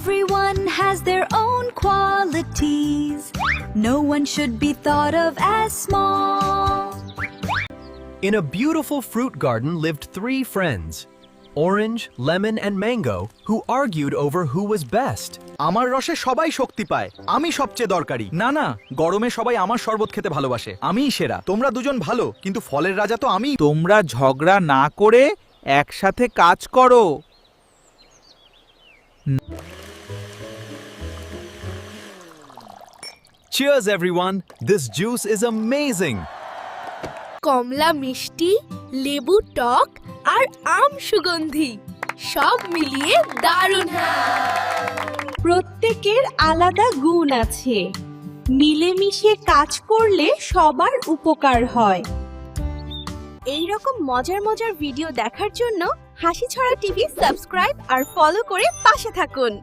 Everyone has their own qualities. No one should be thought of as small. In a beautiful fruit garden lived 3 friends, Orange, Lemon, and Mango, who argued over who was best. আমার রসে সবাই শক্তি পায়, আমি সবচেয়ে দরকারি। না না, গরমে সবাই আমার শরবত খেতে ভালোবাসে, আমিই সেরা। তোমরা দুজন ভালো, কিন্তু ফলের রাজা তো আমি। তোমরা ঝগড়া না করে একসাথে কাজ করো। Cheers, everyone! This juice is amazing! কমলা মিষ্টি, লেবু টক আর আম সুগন্ধি সব মিলিয়ে দারুণ। প্রত্যেকের আলাদা গুণ আছে, মিলেমিশে কাজ করলে সবার উপকার হয়। এই রকম মজার মজার ভিডিও দেখার জন্য হাসি ছড়া টিভি সাবস্ক্রাইব আর ফলো করে পাশে থাকুন।